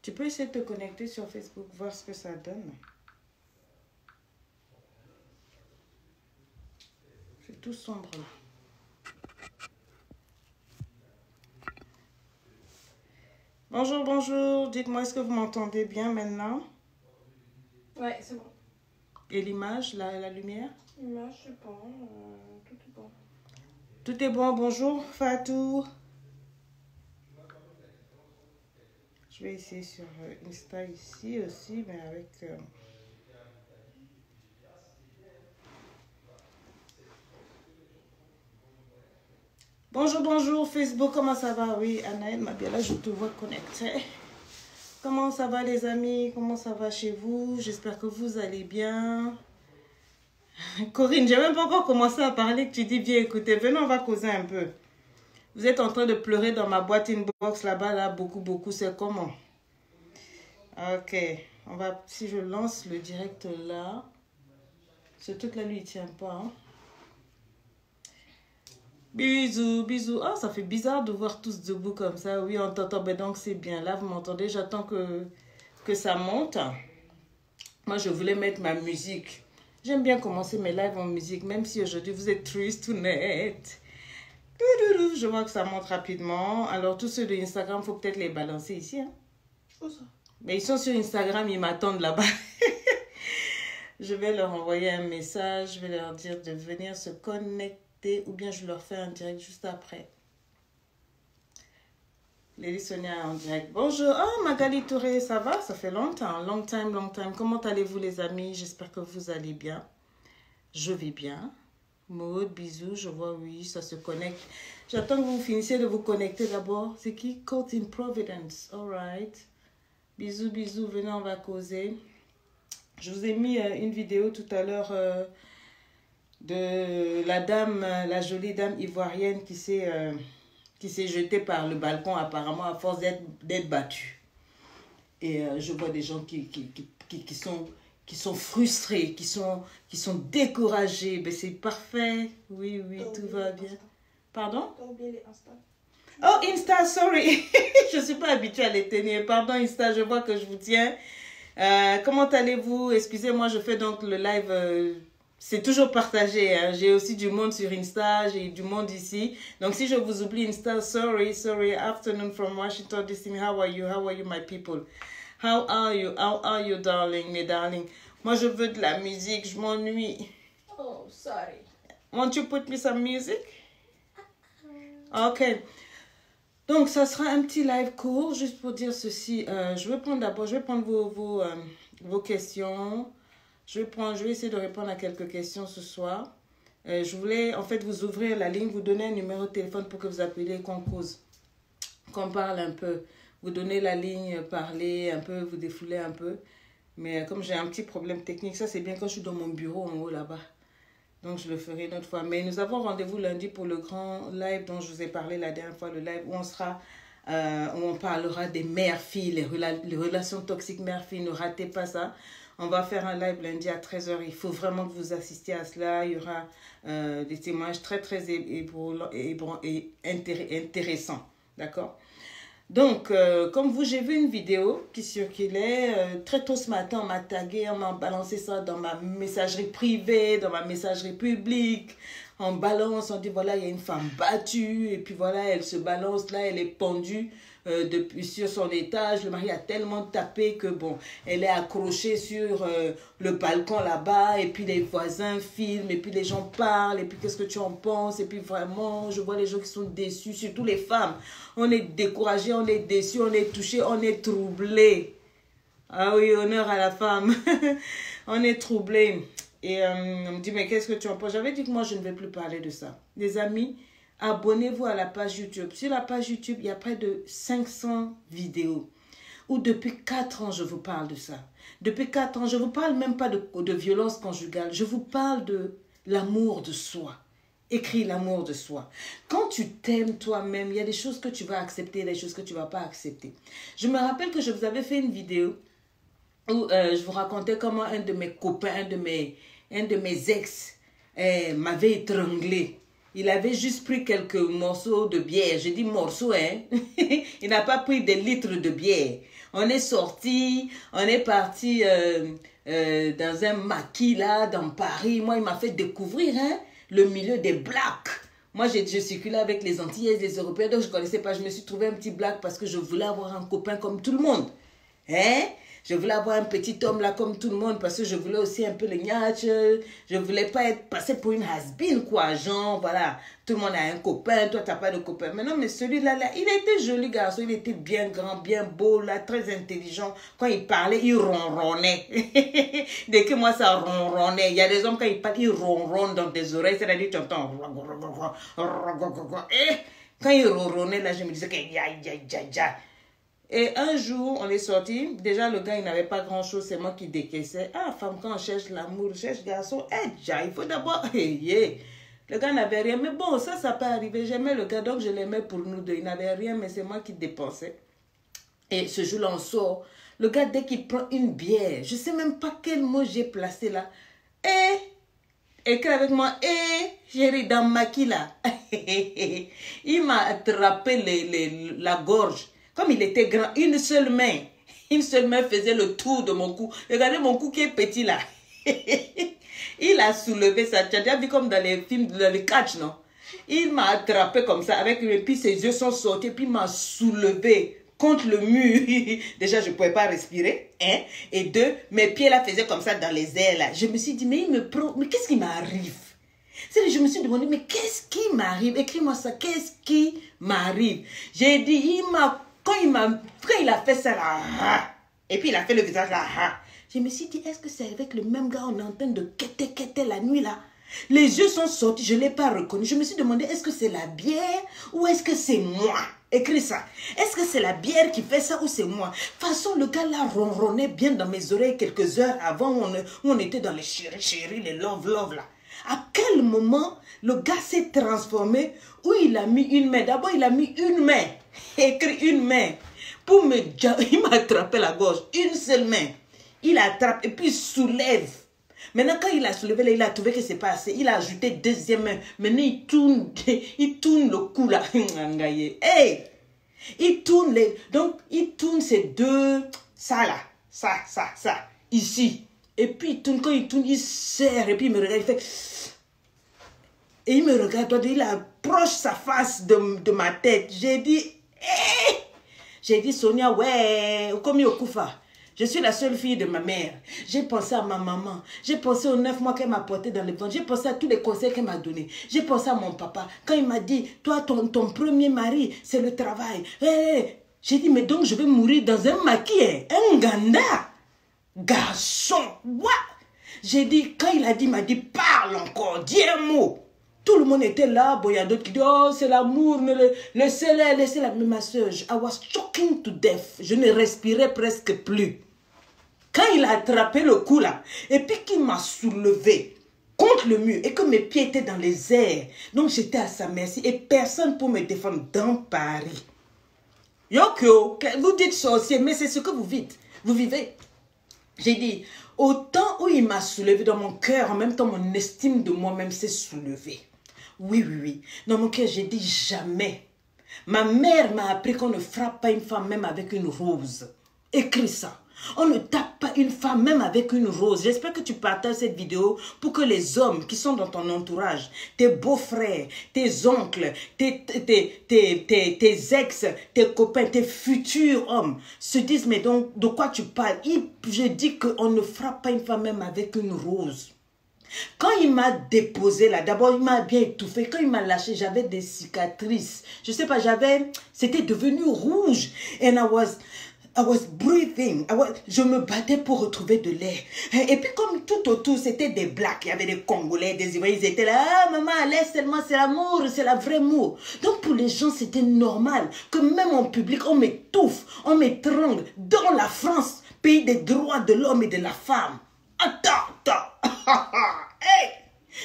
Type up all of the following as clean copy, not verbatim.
Tu peux essayer de te connecter sur Facebook, voir ce que ça donne. C'est tout sombre là. Bonjour, bonjour. Dites-moi, est-ce que vous m'entendez bien maintenant? Ouais, c'est bon. Et l'image, la lumière? L'image, c'est bon. Tout est bon. Tout est bon. Bonjour, Fatou. Je vais essayer sur Insta ici aussi, mais avec... Bonjour, bonjour, Facebook, comment ça va? Oui, Anaël Mabiala, je te vois connecté. Comment ça va les amis? Comment ça va chez vous? J'espère que vous allez bien. Corinne, j'ai même pas encore commencé à parler que tu dis viens écoutez, venez on va causer un peu. Vous êtes en train de pleurer dans ma boîte inbox là-bas, là, beaucoup, c'est comment? Ok, on va, si je lance le direct là, ce truc là lui il tient pas. Hein? Bisous, bisous. Ah, ça fait bizarre de voir tous debout comme ça. Oui, on t'entend, ben donc c'est bien. Là, vous m'entendez, j'attends que ça monte. Moi, je voulais mettre ma musique. J'aime bien commencer mes lives en musique, même si aujourd'hui vous êtes triste ou net. Je vois que ça monte rapidement. Alors, tous ceux de Instagram, il faut peut-être les balancer ici. Hein? Où ça? Mais ils sont sur Instagram, ils m'attendent là-bas. Je vais leur envoyer un message, je vais leur dire de venir se connecter ou bien je leur fais un direct juste après. Lady Sonia en direct. Bonjour. Oh, Magali Touré, ça va? Ça fait longtemps. Long time, long time. Comment allez-vous les amis? J'espère que vous allez bien. Je vais bien. Maud, bisous. Je vois, oui, ça se connecte. J'attends que vous finissiez de vous connecter d'abord. C'est qui? Caught in Providence. All right. Bisous, bisous. Venez, on va causer. Je vous ai mis une vidéo tout à l'heure de la dame, la jolie dame ivoirienne qui s'est jetée par le balcon apparemment à force d'être battue. Et je vois des gens qui sont frustrés, qui sont découragés. Ben, c'est parfait. Oui, oui, tout va bien. Insta. Pardon? T'as oublié les Insta. Oh, Insta, sorry. Je ne suis pas habituée à les tenir. Pardon, Insta, je vois que je vous tiens. Comment allez-vous? Excusez-moi, je fais donc le live... c'est toujours partagé. Hein. J'ai aussi du monde sur Insta, j'ai du monde ici. Donc, si je vous oublie Insta, sorry. Afternoon from Washington, DC. How are you, my people? How are you, darling, mes darlings? Moi, je veux de la musique, je m'ennuie. Oh, sorry. Won't you put me some music? Ok. Donc, ça sera un petit live court, juste pour dire ceci. Je vais prendre vos questions. Je vais essayer de répondre à quelques questions ce soir. Je voulais en fait vous ouvrir la ligne, vous donner un numéro de téléphone pour que vous appeliez, qu'on cause, qu'on parle un peu. Vous donnez la ligne, parler un peu, vous défoulez un peu. Mais comme j'ai un petit problème technique, ça c'est bien quand je suis dans mon bureau en haut là-bas. Donc je le ferai une autre fois. Mais nous avons rendez-vous lundi pour le grand live dont je vous ai parlé la dernière fois, le live où on parlera des mères-filles, les relations toxiques mères-filles. Ne ratez pas ça. On va faire un live lundi à 13 h. Il faut vraiment que vous assistiez à cela. Il y aura des témoignages très intéressants. D'accord? Donc, comme vous, j'ai vu une vidéo qui circulait. Très tôt ce matin, on m'a tagué, on m'a balancé ça dans ma messagerie privée, dans ma messagerie publique. On balance, on dit voilà, il y a une femme battue. Et puis voilà, elle se balance là, elle est pendue depuis sur son étage. Le mari a tellement tapé que bon, elle est accrochée sur le balcon là-bas. Et puis les voisins filment, et puis les gens parlent. Et puis qu'est-ce que tu en penses? Et puis vraiment, je vois les gens qui sont déçus, surtout les femmes. On est découragés, on est déçus, on est touchés, on est troublés. Ah oui, honneur à la femme. On est troublés. Et on me dit, mais qu'est-ce que tu en penses? J'avais dit que moi, je ne vais plus parler de ça. Les amis, abonnez-vous à la page YouTube. Sur la page YouTube, il y a près de 500 vidéos. Où depuis 4 ans, je vous parle de ça. Depuis 4 ans, je ne vous parle même pas de violence conjugale. Je vous parle de l'amour de soi. Écris l'amour de soi. Quand tu t'aimes toi-même, il y a des choses que tu vas accepter, des choses que tu ne vas pas accepter. Je me rappelle que je vous avais fait une vidéo où je vous racontais comment un de mes copains, un de mes ex m'avait étranglé. Il avait juste pris quelques morceaux de bière. Je dis morceaux, hein. Il n'a pas pris des litres de bière. On est sorti, on est parti dans un maquis là, dans Paris. Moi, il m'a fait découvrir hein, le milieu des blacks. Moi, je circulais avec les Antillais, les Européens, donc je ne connaissais pas. Je me suis trouvé un petit black parce que je voulais avoir un copain comme tout le monde. Hein? Je voulais avoir un petit homme là comme tout le monde parce que je voulais aussi un peu le gnatch. Je voulais pas être passé pour une has-been quoi. Genre, voilà, tout le monde a un copain, toi tu n'as pas de copain. Mais non, mais celui-là, il était joli garçon, il était bien grand, bien beau, là, très intelligent. Quand il parlait, il ronronnait. Dès que moi ça ronronnait, il y a des hommes quand ils parlent, ils ronronnent dans tes oreilles, c'est-à-dire tu entends. Et quand il ronronnait là, je me disais que ya. Et un jour, on est sorti. Déjà, le gars, il n'avait pas grand-chose. C'est moi qui décaissais. Ah, femme, quand on cherche l'amour, cherche garçon, déjà, il faut d'abord... Le gars n'avait rien. Mais bon, ça peut arriver. J'aimais le gars, donc je l'aimais pour nous deux. Il n'avait rien, mais c'est moi qui dépensais. Et ce jour-là, on sort. Le gars, dès qu'il prend une bière, je ne sais même pas quel mot j'ai placé là. Écrit avec moi, chérie, dans le maquis là. Il m'a attrapé la gorge. Comme il était grand, une seule main faisait le tour de mon cou. Regardez mon cou qui est petit là. Il a soulevé ça. Tu as déjà vu comme dans les films, dans les catch, non? Il m'a attrapé comme ça, et puis ses yeux sont sortis, puis il m'a soulevé contre le mur. Déjà, je ne pouvais pas respirer. Hein? Et deux, mes pieds là faisaient comme ça dans les airs là. Je me suis dit, mais qu'est-ce qui m'arrive? Je me suis demandé, mais qu'est-ce qui m'arrive? Écris-moi ça, qu'est-ce qui m'arrive? J'ai dit, quand il a fait ça là, et puis il a fait le visage là, je me suis dit, est-ce que c'est avec le même gars on est en train de quêter la nuit là? Les yeux sont sortis, je ne l'ai pas reconnu. Je me suis demandé, est-ce que c'est la bière ou est-ce que c'est moi? Écris ça. Est-ce que c'est la bière qui fait ça ou c'est moi? De toute façon, le gars là ronronnait bien dans mes oreilles quelques heures avant où on était dans les chéris, les love là. À quel moment le gars s'est transformé où il a mis une main? D'abord, il a mis une main. Écrit une main. Il m'a attrapé la gorge. Une seule main. Il attrape et puis il soulève. Maintenant, quand il a soulevé, là, il a trouvé que c'est pas assez. Il a ajouté deuxième main. Maintenant, il tourne le cou là. Hey! Il tourne donc, il tourne ces deux. Ça là. Ça. Ici. Et puis, quand il tourne, il serre. Et puis, il me regarde. Il fait. Et il me regarde. Il approche sa face de ma tête. J'ai dit. Hey! J'ai dit, Sonia, ouais. Comme Yokufa. Je suis la seule fille de ma mère. J'ai pensé à ma maman. J'ai pensé aux 9 mois qu'elle m'a porté dans le ventre. J'ai pensé à tous les conseils qu'elle m'a donnés. J'ai pensé à mon papa. Quand il m'a dit, toi, ton premier mari, c'est le travail. J'ai dit, mais donc je vais mourir dans un maquis, un ganda. Garçon, what? J'ai dit, quand il a dit, il m'a dit, parle encore, dis un mot. Tout le monde était là. Bon, il y a d'autres qui disent, oh, c'est l'amour, laissez-la. Mais ma soeur, I was choking to death. Je ne respirais presque plus. Quand il a attrapé le coup là, et puis qu'il m'a soulevé contre le mur, et que mes pieds étaient dans les airs, donc j'étais à sa merci, et personne pour me défendre dans Paris. Yokyo, vous dites sorcier, mais c'est ce que vous vivez. J'ai dit, autant où il m'a soulevé dans mon cœur, en même temps mon estime de moi-même s'est soulevée. Oui. Dans mon cœur, j'ai dit jamais. Ma mère m'a appris qu'on ne frappe pas une femme même avec une rose. Écris ça. On ne tape pas une femme même avec une rose. J'espère que tu partages cette vidéo pour que les hommes qui sont dans ton entourage, tes beaux-frères, tes oncles, tes ex, tes copains, tes futurs hommes se disent, mais donc, de quoi tu parles? Je dis qu'on ne frappe pas une femme même avec une rose. Quand il m'a déposé là, d'abord il m'a bien étouffé. Quand il m'a lâché, j'avais des cicatrices. Je sais pas, c'était devenu rouge. And I was breathing. Je me battais pour retrouver de l'air. Et puis comme tout autour, c'était des blacks. Il y avait des Congolais, des Ivoiriens. Ils étaient là, ah maman, laisse seulement, c'est l'amour, c'est la vraie amour. Donc pour les gens, c'était normal que même en public, on m'étouffe, on m'étrangle. Dans la France, pays des droits de l'homme et de la femme. Attends. Hey!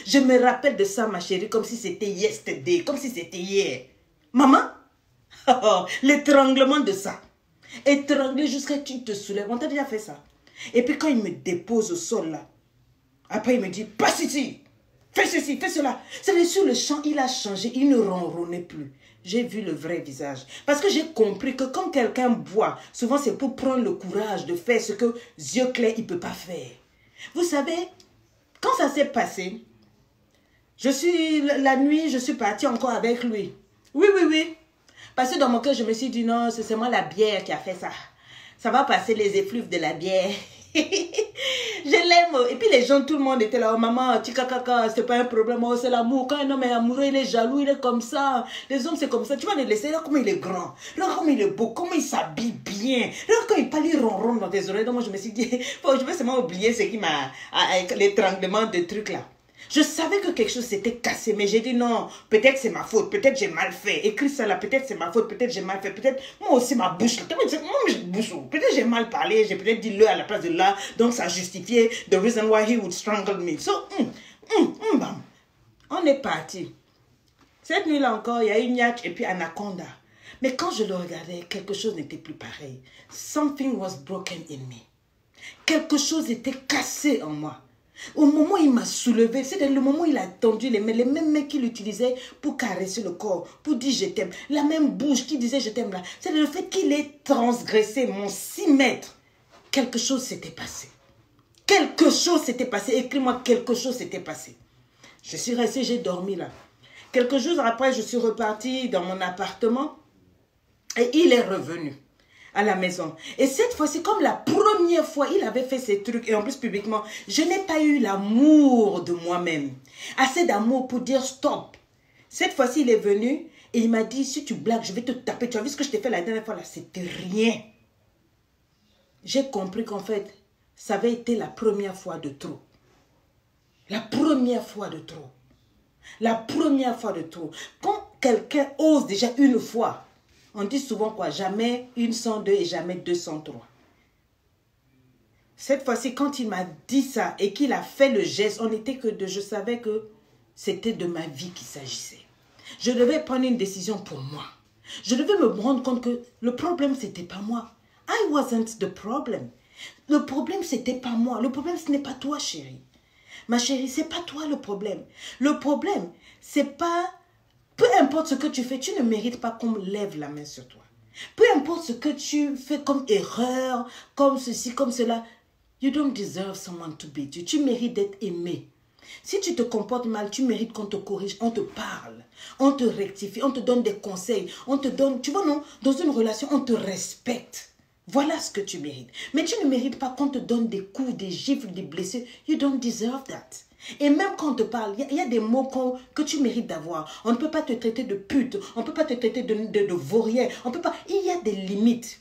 Je me rappelle de ça, ma chérie, comme si c'était yesterday, comme si c'était hier. Maman, l'étranglement de ça. Étrangler jusqu'à ce que tu te soulèves. On t'a déjà fait ça. Et puis quand il me dépose au sol là, après il me dit, passe ici. fais ceci, fais cela. C'est sur le champ, il a changé, il ne ronronnait plus. J'ai vu le vrai visage. Parce que j'ai compris que quand quelqu'un boit, souvent c'est pour prendre le courage de faire ce que yeux clairs, il ne peut pas faire. Vous savez, quand ça s'est passé, la nuit, je suis partie encore avec lui. Oui, oui, oui. Parce que dans mon cœur, je me suis dit, non, c'est seulement la bière qui a fait ça. Ça va passer les effluves de la bière. Je l'aime. Et puis les gens, tout le monde était là. Oh, maman, tika-kaka, c'est pas un problème. Oh, c'est l'amour. Quand un homme est amoureux, il est jaloux, il est comme ça. Les hommes, c'est comme ça. Tu vas les laisser. Regarde comment il est grand. Regarde comment il est beau. Comment il s'habille bien. Regarde quand il parle, il ronronne dans tes oreilles. Donc moi, je me suis dit, je vais seulement oublier ce qui m'a... l'étranglement de trucs là. Je savais que quelque chose s'était cassé, mais j'ai dit non, peut-être c'est ma faute, peut-être j'ai mal fait. Écris ça là, peut-être c'est ma faute, peut-être j'ai mal fait, peut-être moi aussi ma bouche là. Peut-être j'ai mal parlé, j'ai peut-être dit le à la place de là, donc ça justifiait the reason why he would strangle me. So, bam. On est parti. Cette nuit-là encore, il y a eu Nyach et puis Anaconda. Mais quand je le regardais, quelque chose n'était plus pareil. Something was broken in me. Quelque chose était cassé en moi. Au moment où il m'a soulevé, c'est le moment où il a tendu les mêmes mains qu'il utilisait pour caresser le corps, pour dire je t'aime. La même bouche qui disait je t'aime là. C'est le fait qu'il ait transgressé mon 6 mètres. Quelque chose s'était passé. Quelque chose s'était passé. Écris-moi, quelque chose s'était passé. Je suis restée, j'ai dormi là. Quelques jours après, je suis repartie dans mon appartement et il est revenu à la maison. Et cette fois-ci, comme la première fois, il avait fait ces trucs, et en plus publiquement, je n'ai pas eu l'amour de moi-même. Assez d'amour pour dire stop. Cette fois-ci, il est venu et il m'a dit, si tu blagues, je vais te taper. Tu as vu ce que je t'ai fait la dernière fois là? C'était rien. J'ai compris qu'en fait, ça avait été la première fois de trop. La première fois de trop. La première fois de trop. Quand quelqu'un ose déjà une fois, on dit souvent quoi? Jamais 102 et jamais 203. Cette fois-ci, quand il m'a dit ça et qu'il a fait le geste, on n'était que deux. Je savais que c'était de ma vie qu'il s'agissait. Je devais prendre une décision pour moi. Je devais me rendre compte que le problème, ce n'était pas moi. I wasn't the problem. Le problème, ce n'était pas moi. Le problème, ce n'est pas toi, chérie. Ma chérie, ce n'est pas toi le problème. Le problème, c'est pas... Peu importe ce que tu fais, tu ne mérites pas qu'on lève la main sur toi. Peu importe ce que tu fais comme erreur, comme ceci, comme cela, you don't deserve someone to beat you. Tu mérites d'être aimé. Si tu te comportes mal, tu mérites qu'on te corrige, on te parle, on te rectifie, on te donne des conseils, on te donne, tu vois non, dans une relation, on te respecte. Voilà ce que tu mérites. Mais tu ne mérites pas qu'on te donne des coups, des gifles, des blessures. You don't deserve that. Et même quand on te parle, il y a des mots que tu mérites d'avoir. On ne peut pas te traiter de pute, on ne peut pas te traiter de vaurien, on peut pas. Il y a des limites.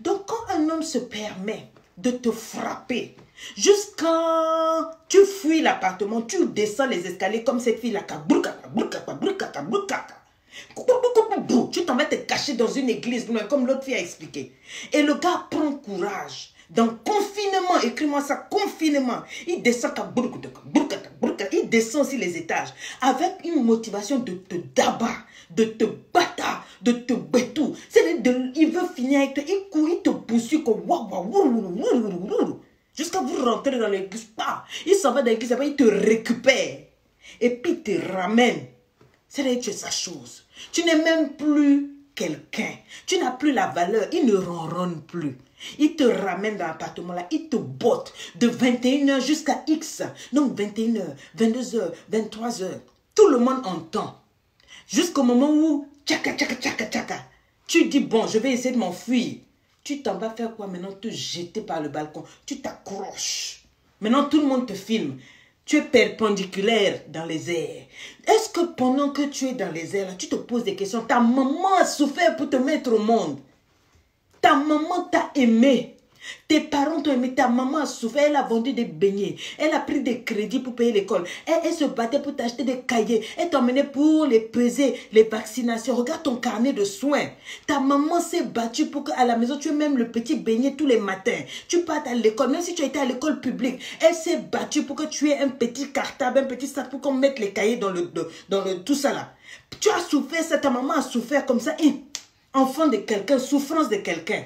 Donc quand un homme se permet de te frapper, jusqu'à tu fuis l'appartement, tu descends les escaliers comme cette fille-là, tu t'en vas te cacher dans une église, comme l'autre fille a expliqué. Et le gars prend courage. Dans confinement, écris-moi ça, confinement. Il descend, il descend aussi les étages avec une motivation de te d'abat, de te battre, de te bétou. Il veut finir avec toi, il court, il te poursuit comme jusqu'à vous rentrer dans l'église. Il s'en va dans l'église, il te récupère et puis il te ramène. C'est-à-dire que tu es sa chose. Tu n'es même plus quelqu'un. Tu n'as plus la valeur. Il ne ronronne plus. Il te ramène dans l'appartement là. Il te botte de 21h jusqu'à X. Donc 21h, 22h, 23h. Tout le monde entend. Jusqu'au moment où tchaka, tchaka, tchaka, tchaka. Tu dis bon, je vais essayer de m'enfuir. Tu t'en vas faire quoi maintenant? Te jeter par le balcon. Tu t'accroches. Maintenant tout le monde te filme. Tu es perpendiculaire dans les airs. Est-ce que pendant que tu es dans les airs, là, tu te poses des questions? Ta maman a souffert pour te mettre au monde. Ta maman t'a aimé. Tes parents t'ont aimé. Ta maman a souffert. Elle a vendu des beignets. Elle a pris des crédits pour payer l'école. Elle se battait pour t'acheter des cahiers. Elle t'emmenait pour les peser, les vaccinations. Regarde ton carnet de soins. Ta maman s'est battue pour qu'à la maison, tu aies même le petit beignet tous les matins. Tu partes à l'école. Même si tu as été à l'école publique, elle s'est battue pour que tu aies un petit cartable, un petit sac pour qu'on mette les cahiers dans le tout ça là. Tu as souffert ça. Ta maman a souffert comme ça. Et enfant de quelqu'un, souffrance de quelqu'un.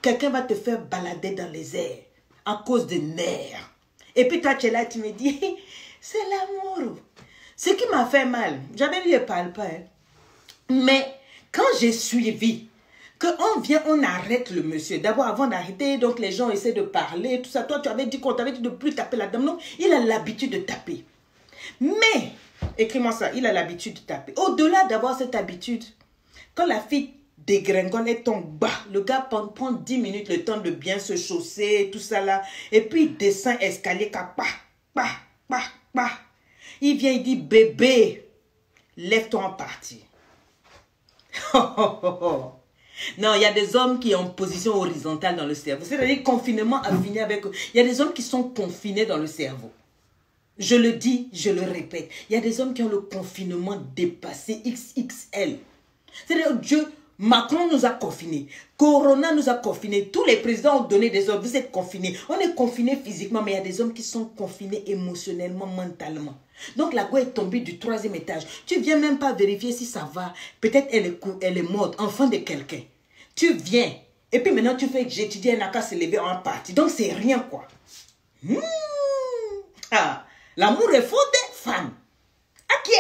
Quelqu'un va te faire balader dans les airs à cause de nerfs. Et puis toi, tu es là, tu me dis, C'est l'amour. Ce qui m'a fait mal, j'avais dit, ne parle pas. Hein. Mais quand j'ai suivi, qu'on vient, on arrête le monsieur. D'abord, avant d'arrêter, donc les gens essaient de parler, tout ça. Toi, tu avais dit qu'on t'avait dit de ne plus taper la dame. Non, il a l'habitude de taper. Mais, écris-moi ça, il a l'habitude de taper. Au-delà d'avoir cette habitude, quand la fille dégringole et tombe bas, le gars prend 10 minutes le temps de bien se chausser, tout ça là. Et puis, il descend escalier, il vient, il dit, bébé, lève-toi en partie. Non, il y a des hommes qui sont en position horizontale dans le cerveau. C'est-à-dire confinement a fini avec eux. Il y a des hommes qui sont confinés dans le cerveau. Je le dis, je le répète. Il y a des hommes qui ont le confinement dépassé XXL. C'est-à-dire Dieu, Macron nous a confinés. Corona nous a confinés. Tous les présidents ont donné des ordres. Vous êtes confinés. On est confinés physiquement, mais il y a des hommes qui sont confinés émotionnellement, mentalement. Donc la go est tombée du 3e étage. Tu viens même pas vérifier si ça va. Peut-être elle est morte, enfant de quelqu'un. Tu viens. Et puis maintenant tu fais que j'étudie, elle n'a qu'à se lever en partie. Donc c'est rien quoi. Ah, l'amour est faux des femmes. Ok.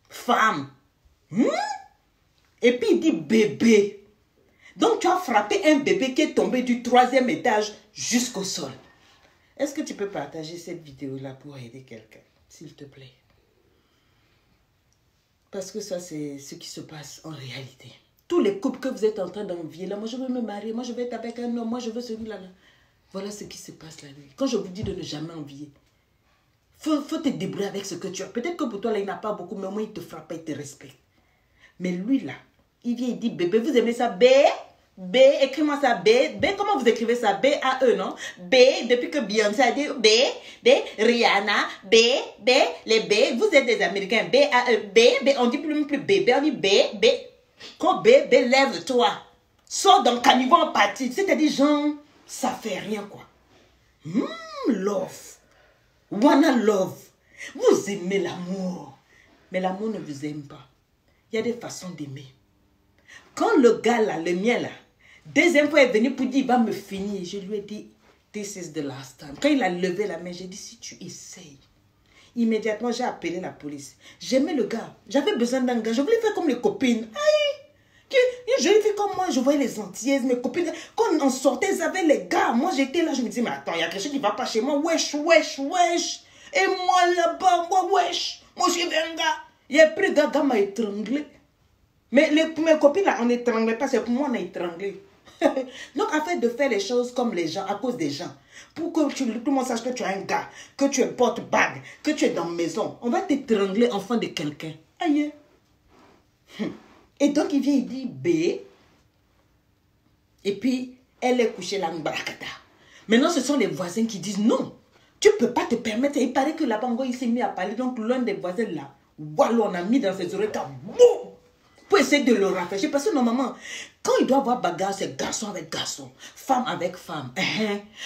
Femme. Et puis il dit bébé. Donc tu as frappé un bébé qui est tombé du 3e étage jusqu'au sol. Est-ce que tu peux partager cette vidéo-là pour aider quelqu'un? S'il te plaît. Parce que ça, c'est ce qui se passe en réalité. Tous les couples que vous êtes en train d'envier, là, moi je veux me marier, moi je veux être avec un homme, moi je veux celui-là. Là. Voilà ce qui se passe la nuit. Quand je vous dis de ne jamais envier, faut te débrouiller avec ce que tu as. Peut-être que pour toi, là, il n'a pas beaucoup, mais au moins il te frappe, il te respecte. Mais lui, là, il vient, il dit, bébé, vous aimez ça? B, écris-moi ça, B, comment vous écrivez ça? B-A-E, non? B, depuis que Beyoncé a dit B, Rihanna, B, les B, vous êtes des Américains, B-A-E, B, on dit plus bébé, on dit B. Quand B, lève-toi. Sors dans le caniveau en partie. C'est-à-dire, genre, ça fait rien, quoi. Love. Wanna love. Vous aimez l'amour. Mais l'amour ne vous aime pas. Il y a des façons d'aimer. Quand le gars là, le mien là, deuxième fois est venu pour dire, il va me finir. Je lui ai dit, this is the last time. Quand il a levé la main, j'ai dit, si tu essayes. Immédiatement, j'ai appelé la police. J'aimais le gars. J'avais besoin d'un gars. Je voulais faire comme les copines. Aïe! Je l'ai fait comme moi. Je voyais les Antillaises, mes copines. Quand on sortait, ils avaient les gars. Moi, j'étais là. Je me disais, mais attends, il y a quelque chose qui ne va pas chez moi. Wesh. Et moi, là-bas, moi, wesh. Moi, j'ai vu un gars. Il y a plus de gars m'a étranglé. Mais mes copines, là, on n'étranglait pas. C'est pour moi, on a étranglé. Donc, afin de faire les choses comme les gens, à cause des gens, pour que tout le monde sache que tu as un gars, que tu es porte-bague, que tu es dans la maison, on va t'étrangler enfant de quelqu'un. Aïe. Et donc, il vient, il dit B. Et puis, elle est couchée là, Mbarakata. Maintenant, ce sont les voisins qui disent non. Tu ne peux pas te permettre. Il paraît que là-bas, il s'est mis à parler. Donc, l'un des voisins là, voilà, on a mis dans ses oreilles comme pour essayer de le rafraîchir. Parce que normalement, quand il doit avoir bagarre, c'est garçon avec garçon, femme avec femme.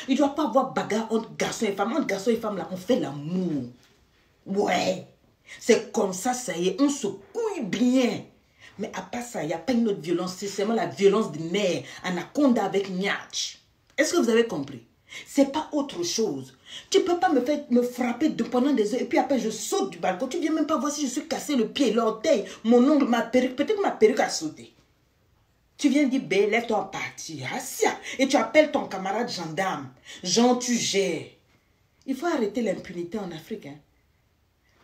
Il ne doit pas avoir bagarre entre garçon et femme. Entre garçon et femme, là, on fait l'amour. Ouais. C'est comme ça, ça y est, on se couille bien. Mais à part ça, il n'y a pas une autre violence. C'est seulement la violence de mère. Anaconda avec Niach. Est-ce que vous avez compris? C'est pas autre chose. Tu peux pas me frapper pendant des heures et puis après je saute du balcon. Tu viens même pas voir si je suis cassé le pied, l'orteil, mon ongle, ma perruque. Peut-être ma perruque a sauté. Tu viens dire, bé, lève-toi en partie. Et tu appelles ton camarade gendarme. Jean, tu gères. Il faut arrêter l'impunité en Afrique. Hein.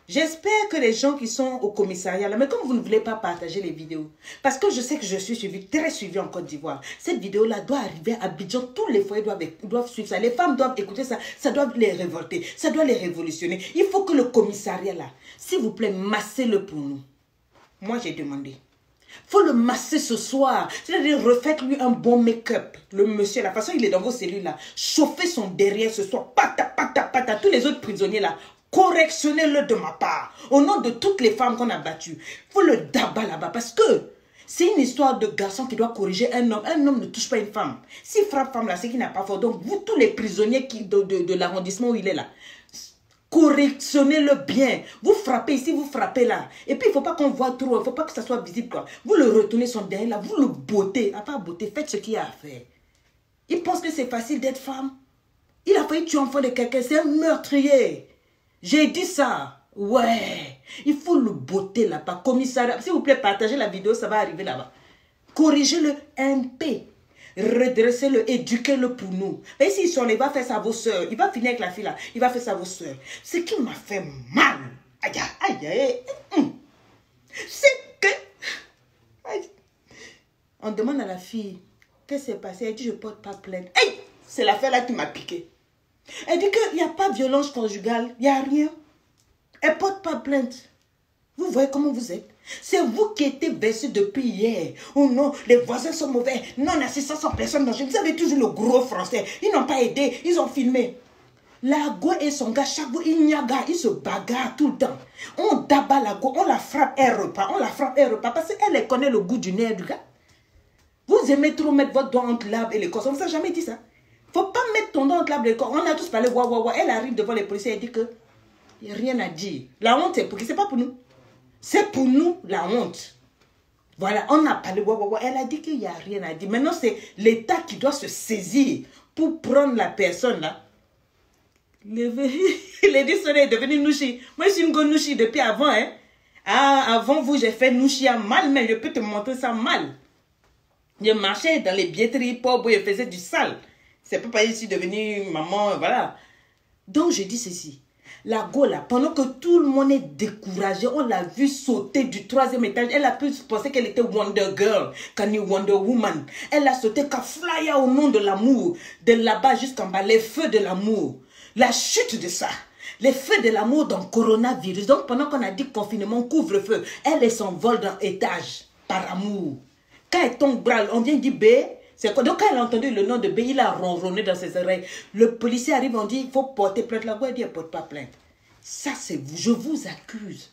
J'espère que les gens qui sont au commissariat, là, mais comme vous ne voulez pas partager les vidéos, parce que je sais que je suis suivie, très suivie en Côte d'Ivoire, cette vidéo-là doit arriver à Abidjan, tous les foyers doivent suivre ça, les femmes doivent écouter ça, ça doit les révolter, ça doit les révolutionner. Il faut que le commissariat, là, s'il vous plaît, massez-le pour nous. Moi, j'ai demandé. Il faut le masser ce soir, c'est-à-dire refaites-lui un bon make-up, le monsieur, la façon il est dans vos cellules, là, chauffez son derrière ce soir, pata, tous les autres prisonniers, là, correctionnez-le de ma part. Au nom de toutes les femmes qu'on a battues. Il faut le dabat là-bas. Parce que c'est une histoire de garçon qui doit corriger un homme. Un homme ne touche pas une femme. S'il frappe femme là, c'est qu'il n'a pas fort. Donc vous, tous les prisonniers de l'arrondissement où il est là, correctionnez-le bien. Vous frappez ici, vous frappez là. Et puis il ne faut pas qu'on voit trop. Il ne faut pas que ça soit visible. Quoi. Vous le retournez son derrière là. Vous le bottez. À part botter, faites ce qu'il y a à faire. Il pense que c'est facile d'être femme. Il a failli tuer enfant de quelqu'un. C'est un meurtrier. J'ai dit ça. Ouais. Il faut le botter là-bas. Commissariat. S'il vous plaît, partagez la vidéo, ça va arriver là-bas. Corrigez-le MP. Redressez-le, éduquez-le pour nous. Et s'il sort, il va faire ça à vos soeurs. Il va finir avec la fille là. Il va faire ça à vos soeurs. Ce qui m'a fait mal. Aïe, aïe, aïe. C'est que... Aïe. On demande à la fille, qu'est-ce qui s'est passé? Elle dit, je ne porte pas plainte. Hey, c'est l'affaire là qui m'a piqué. Elle dit qu'il n'y a pas de violence conjugale. Il n'y a rien. Elle ne porte pas plainte. Vous voyez comment vous êtes? C'est vous qui êtes versé depuis hier. Oh non, les voisins sont mauvais. Non, l'assistance en personne dangereuse. Vous avez toujours le gros français. Ils n'ont pas aidé. Ils ont filmé. La go et son gars, chaque fois, ils se bagarrent tout le temps. On d'abat la go, on la frappe, elle repart. On la frappe, elle repart. Parce qu'elle connaît le goût du nerf du gars. Vous aimez trop mettre votre doigt entre l'arbre et l'écorce. On ne vous a jamais dit ça. Faut pas mettre ton doigt entre l'arbre et l'écorce. On a tous parlé, Elle arrive devant les policiers et dit que il n'y a rien à dire. La honte, c'est pour qui? C'est pas pour nous. C'est pour nous, la honte. Voilà, on a parlé, elle a dit qu'il n'y a rien à dire. Maintenant, c'est l'État qui doit se saisir pour prendre la personne là. Il est dit, est devenu Nouchi. Moi, je suis une go Nouchi depuis avant. Hein. Ah, avant vous, j'ai fait Nouchi à mal, mais je peux te montrer ça mal. Je marchais dans les billetteries pauvres, je faisais du sale. C'est pas parce que je suis devenue maman, voilà. Donc, je dis ceci. La go là, pendant que tout le monde est découragé, on l'a vu sauter du 3e étage. Elle a pu penser qu'elle était Wonder Girl, qu'elle est Wonder Woman. Elle a sauté qu'à flyer au nom de l'amour, de là-bas jusqu'en bas, les feux de l'amour. La chute de ça, les feux de l'amour dans le coronavirus. Donc pendant qu'on a dit confinement, couvre-feu, elle s'envole dans l'étage par amour. Quand elle tombe, on vient dire B. C'est quoi? Donc quand elle a entendu le nom de B, il a ronronné dans ses oreilles. Le policier arrive, on dit il faut porter plainte. La voix dit elle ne porte pas plainte. Ça c'est vous, je vous accuse.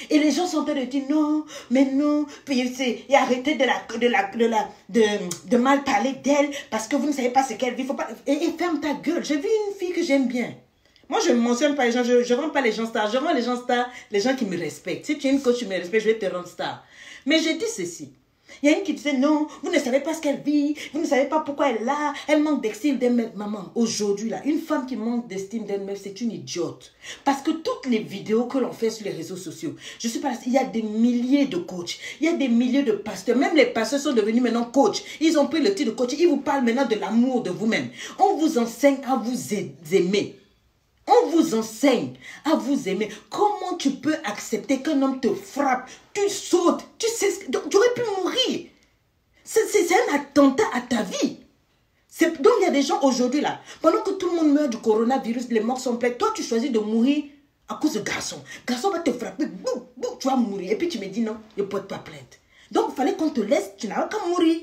Et les gens sont en train de dire non, mais non, et arrêtez de mal parler d'elle parce que vous ne savez pas ce qu'elle vit. Faut pas, et ferme ta gueule. J'ai vu une fille que j'aime bien. Moi, je ne mentionne pas les gens, je ne rends pas les gens stars. Je rends les gens stars, les gens qui me respectent. Si tu es une coach, tu me respectes, je vais te rendre star. Mais je dis ceci. Il y a une qui disait non, vous ne savez pas ce qu'elle vit, vous ne savez pas pourquoi elle est là, elle manque d'estime d'elle-même. Maman, aujourd'hui, là, une femme qui manque d'estime d'elle-même, c'est une idiote. Parce que toutes les vidéos que l'on fait sur les réseaux sociaux, je suis pas là, il y a des milliers de coachs, il y a des milliers de pasteurs, même les pasteurs sont devenus maintenant coachs. Ils ont pris le titre de coach, ils vous parlent maintenant de l'amour de vous-même. On vous enseigne à vous aimer. On vous enseigne à vous aimer. Comment tu peux accepter qu'un homme te frappe, tu sautes, tu sais, tu aurais pu mourir. C'est un attentat à ta vie. Donc il y a des gens aujourd'hui là, pendant que tout le monde meurt du coronavirus, les morts sont pleins, toi tu choisis de mourir à cause de garçon. Garçon va te frapper, boum, boum, tu vas mourir. Et puis tu me dis non, je ne porte pas plainte. Donc il fallait qu'on te laisse, tu n'as qu'à mourir.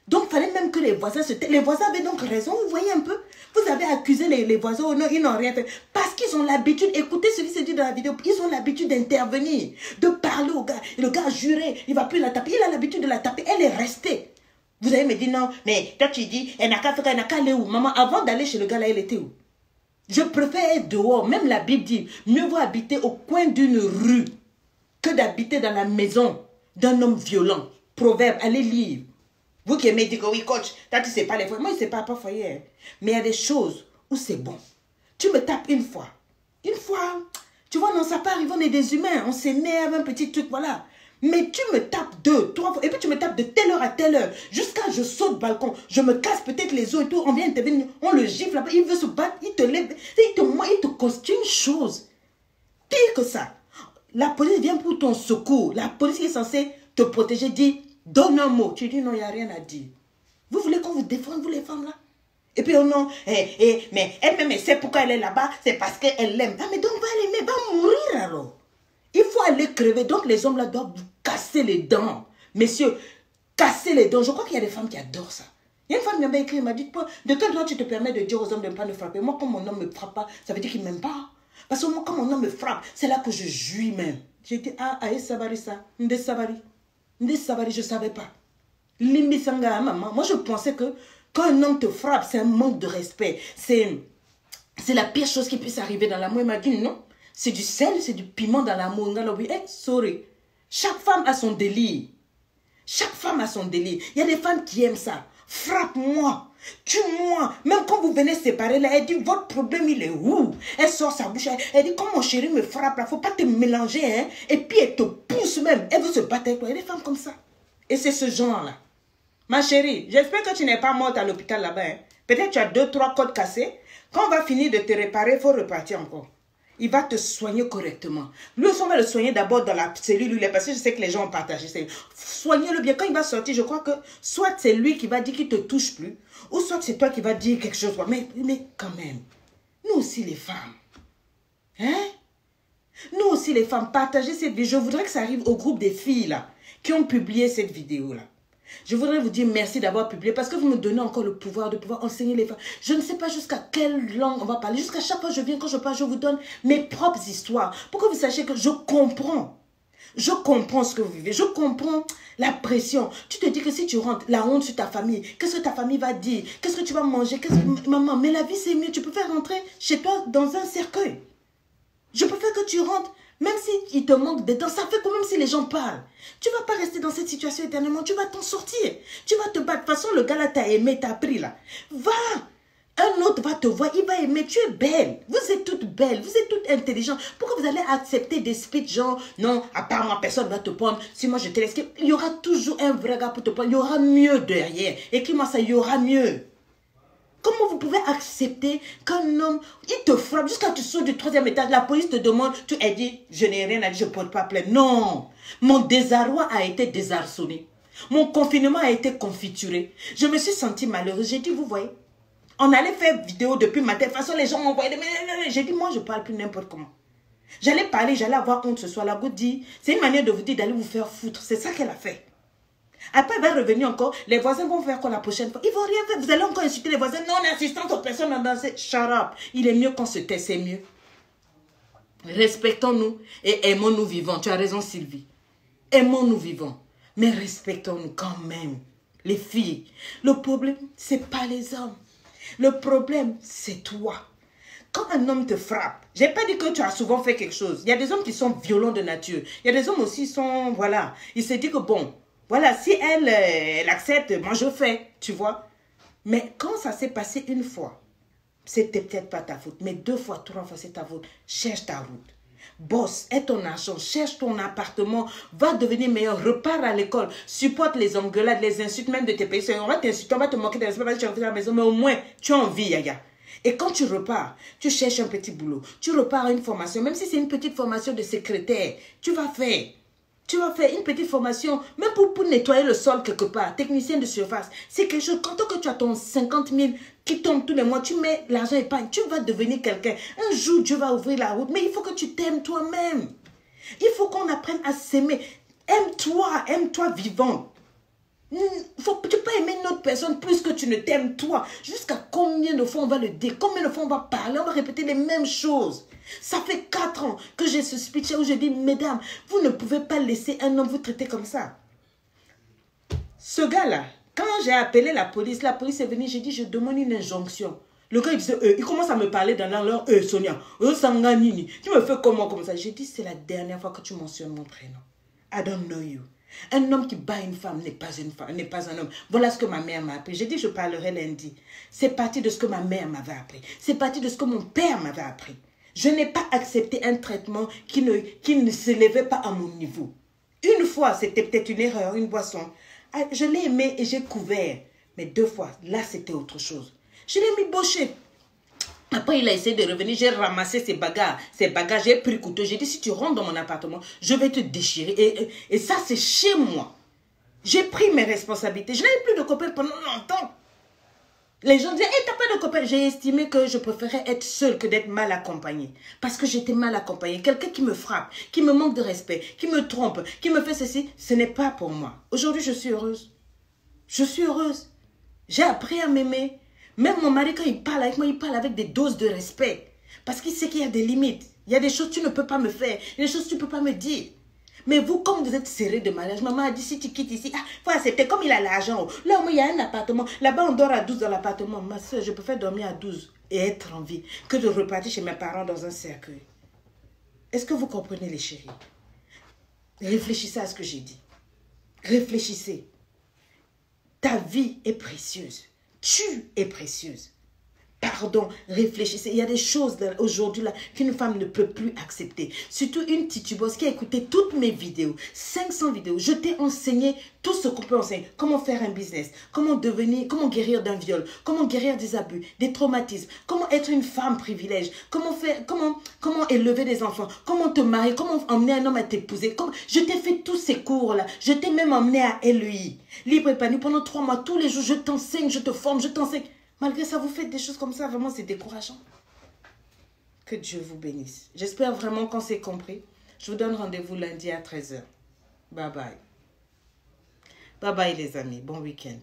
Donc, il fallait même que les voisins se taisent. Les voisins avaient donc raison, vous voyez un peu. Vous avez accusé les voisins, oh non, ils n'ont rien fait. Parce qu'ils ont l'habitude, écoutez ce qui se dit dans la vidéo, ils ont l'habitude d'intervenir, de parler au gars. Et le gars a juré, il ne va plus la taper. Il a l'habitude de la taper, elle est restée. Vous allez me dire non, mais toi tu dis, elle n'a qu'à faire, elle n'a qu'à aller où? Maman, avant d'aller chez le gars là, elle était où? Je préfère être dehors. Même la Bible dit, mieux vaut habiter au coin d'une rue que d'habiter dans la maison d'un homme violent. Proverbe, allez lire. Vous qui aimez dire que oui, coach, toi tu ne sais pas les foyers. Moi, je ne sais pas foyer. Hein. Mais il y a des choses où c'est bon. Tu me tapes une fois. Une fois, tu vois, non, ça peut arriver, on est des humains. On s'énerve, un petit truc, voilà. Mais tu me tapes 2, 3 fois. Et puis tu me tapes de telle heure à telle heure. Jusqu'à je saute balcon. Je me casse peut-être les os et tout. On vient intervenir. On le gifle là-bas. Il veut se battre. Il te lève. Il te constitue une chose. Pire que ça. La police vient pour ton secours. La police est censée te protéger, dit. Donne un mot. Tu dis non, il n'y a rien à dire. Vous voulez qu'on vous défende, vous les femmes là? Et puis oh non, mais elle-même, elle sait pourquoi elle est là-bas, c'est parce qu'elle l'aime. Ah mais donc va l'aimer, va mourir alors. Il faut aller crever. Donc les hommes là doivent vous casser les dents. Messieurs, casser les dents. Je crois qu'il y a des femmes qui adorent ça. Il y a une femme qui m'a écrit, elle m'a dit, de quel droit tu te permets de dire aux hommes de ne pas me frapper? Moi, quand mon homme ne me frappe pas, ça veut dire qu'il ne m'aime pas. Parce que moi, quand mon homme me frappe, c'est là que je jouis même. J'ai dit, ah, aïe, sabari ça, nde sabari. Nde sabari, je ne savais pas. Limbi sanga maman. Moi, je pensais que quand un homme te frappe, c'est un manque de respect. C'est la pire chose qui puisse arriver dans l'amour. Il m'a dit, non, c'est du sel, c'est du piment dans l'amour. Sorry. Chaque femme a son délire. Chaque femme a son délire. Il y a des femmes qui aiment ça. frappe-moi, tue-moi. Même quand vous venez séparer là, elle dit, votre problème, il est où? Elle sort sa bouche, elle dit, quand mon chéri me frappe là, faut pas te mélanger, hein. Et puis elle te pousse même, elle veut se battre avec toi. Il y a des femmes comme ça. Et c'est ce genre-là. Ma chérie, j'espère que tu n'es pas morte à l'hôpital là-bas, hein. Peut-être tu as 2-3 côtes cassées. Quand on va finir de te réparer, il faut repartir encore. Il va te soigner correctement. Lui aussi, on va le soigner d'abord dans la cellule, parce que je sais que les gens ont partagé. Soignez-le bien. Quand il va sortir, je crois que soit c'est lui qui va dire qu'il ne te touche plus, ou soit c'est toi qui vas dire quelque chose. Mais quand même, nous aussi les femmes, hein? Nous aussi les femmes, partagez cette vidéo. Je voudrais que ça arrive au groupe des filles là, qui ont publié cette vidéo-là. Je voudrais vous dire merci d'avoir publié parce que vous me donnez encore le pouvoir de pouvoir enseigner les femmes. Je ne sais pas jusqu'à quelle langue on va parler. Jusqu'à chaque fois que je viens, quand je parle, je vous donne mes propres histoires. Pour que vous sachiez que je comprends. Je comprends ce que vous vivez. Je comprends la pression. Tu te dis que si tu rentres, la honte sur ta famille, qu'est-ce que ta famille va dire? Qu'est-ce que tu vas manger? Maman, mais la vie c'est mieux. Tu peux faire rentrer chez toi dans un cercueil. Je préfère que tu rentres. Même s'il te manque dedans, ça fait quand même si les gens parlent. Tu ne vas pas rester dans cette situation éternellement. Tu vas t'en sortir. Tu vas te battre. De toute façon, le gars là t'a aimé, t'a pris là. Va. Un autre va te voir, il va aimer. Tu es belle. Vous êtes toutes belles. Vous êtes toutes intelligentes. Pourquoi vous allez accepter des speeches genre, non, à part moi, personne ne va te prendre. Si moi je te laisse, il y aura toujours un vrai gars pour te prendre. Il y aura mieux derrière. Écris-moi ça, il y aura mieux. Comment vous pouvez accepter qu'un homme, il te frappe jusqu'à tu sautes du 3e étage, la police te demande, tu as dit, je n'ai rien à dire, je ne porte pas plainte. Non, mon désarroi a été désarçonné. Mon confinement a été confituré. Je me suis sentie malheureuse. J'ai dit, vous voyez, on allait faire vidéo depuis matin. De toute façon, les gens m'envoyaient des... J'ai dit, moi, je ne parle plus n'importe comment. J'allais parler, j'allais avoir honte ce soir. La goutte dit, c'est une manière de vous dire d'aller vous faire foutre. C'est ça qu'elle a fait. Après, elle va revenir encore. Les voisins vont faire quoi la prochaine fois? Ils vont rien faire. Vous allez encore insulter les voisins. Non, assistance aux personnes à danser. Shut up. Il est mieux qu'on se tait, c'est mieux. Respectons-nous et aimons-nous vivants. Tu as raison, Sylvie. Aimons-nous vivants. Mais respectons-nous quand même. Les filles. Le problème, ce n'est pas les hommes. Le problème, c'est toi. Quand un homme te frappe, je n'ai pas dit que tu as souvent fait quelque chose. Il y a des hommes qui sont violents de nature. Il y a des hommes aussi qui sont, voilà. Ils se disent que bon, voilà, si elle accepte, moi je fais, tu vois. Mais quand ça s'est passé une fois, c'était peut-être pas ta faute. Mais 2 fois, 3 fois, c'est ta faute. Cherche ta route. Bosse, aie ton argent, cherche ton appartement, va devenir meilleur, repars à l'école, supporte les engueulades, les insultes même de tes pays. On va t'insulter, on va te moquer de respect parce que tu es rentré à la maison, mais au moins, tu as envie, Yaya. Et quand tu repars, tu cherches un petit boulot, tu repars à une formation, même si c'est une petite formation de secrétaire, tu vas faire. Tu vas faire une petite formation, même pour nettoyer le sol quelque part, technicien de surface. C'est quelque chose, quand tu as ton 50 000 qui tombe tous les mois, tu mets l'argent épargne, tu vas devenir quelqu'un. Un jour, Dieu va ouvrir la route, mais il faut que tu t'aimes toi-même. Il faut qu'on apprenne à s'aimer. Aime-toi vivant. Tu ne peux pas aimer une autre personne plus que tu ne t'aimes toi. Jusqu'à combien de fois on va le dire, combien de fois on va parler, on va répéter les mêmes choses. Ça fait 4 ans que j'ai ce speech où je dis, mesdames, vous ne pouvez pas laisser un homme vous traiter comme ça. Ce gars-là, quand j'ai appelé la police est venue, j'ai dit, je demande une injonction. Le gars, il disait, il commence à me parler dans leur, Sonia, Sanganini, tu me fais comment comme ça? J'ai dit, c'est la dernière fois que tu mentionnes mon prénom. I don't know you. Un homme qui bat une femme n'est pas une femme, n'est pas un homme. Voilà ce que ma mère m'a appris. J'ai dit, je parlerai lundi. C'est parti de ce que ma mère m'avait appris. C'est parti de ce que mon père m'avait appris. Je n'ai pas accepté un traitement qui ne s'élevait pas à mon niveau. Une fois, c'était peut-être une erreur, une boisson. Je l'ai aimé et j'ai couvert. Mais 2 fois, là, c'était autre chose. Je l'ai mis bouché. Après, il a essayé de revenir, j'ai ramassé ses bagages, j'ai pris le couteau, j'ai dit, si tu rentres dans mon appartement, je vais te déchirer. Et ça, c'est chez moi. J'ai pris mes responsabilités. Je n'avais plus de copains pendant longtemps. Les gens disaient, hey, t'as pas de copains. J'ai estimé que je préférais être seule que d'être mal accompagnée. Parce que j'étais mal accompagnée. Quelqu'un qui me frappe, qui me manque de respect, qui me trompe, qui me fait ceci, ce n'est pas pour moi. Aujourd'hui, je suis heureuse. Je suis heureuse. J'ai appris à m'aimer. Même mon mari, quand il parle avec moi, il parle avec des doses de respect. Parce qu'il sait qu'il y a des limites. Il y a des choses que tu ne peux pas me faire. Il y a des choses que tu ne peux pas me dire. Mais vous, comme vous êtes serré de mariage, maman a dit, si tu quittes ici, faut accepter, comme il a l'argent. Là, il y a un appartement. Là-bas, on dort à 12 dans l'appartement. Ma soeur, je préfère dormir à 12 et être en vie que de repartir chez mes parents dans un cercueil. Est-ce que vous comprenez, les chéris? Réfléchissez à ce que j'ai dit. Réfléchissez. Ta vie est précieuse. Tu es précieuse. Pardon, réfléchissez. Il y a des choses aujourd'hui là qu'une femme ne peut plus accepter. Surtout une titubeuse qui a écouté toutes mes vidéos, 500 vidéos. Je t'ai enseigné tout ce qu'on peut enseigner. Comment faire un business, comment guérir d'un viol, comment guérir des abus, des traumatismes, comment être une femme privilège, comment élever des enfants, comment te marier, comment emmener un homme à t'épouser. Je t'ai fait tous ces cours là. Je t'ai même emmené à LEI. Libre épanouie pendant 3 mois. Tous les jours, je t'enseigne, je te forme, je t'enseigne. Malgré ça, vous faites des choses comme ça, vraiment, c'est décourageant. Que Dieu vous bénisse. J'espère vraiment qu'on s'est compris. Je vous donne rendez-vous lundi à 13h. Bye bye. Bye bye les amis. Bon week-end.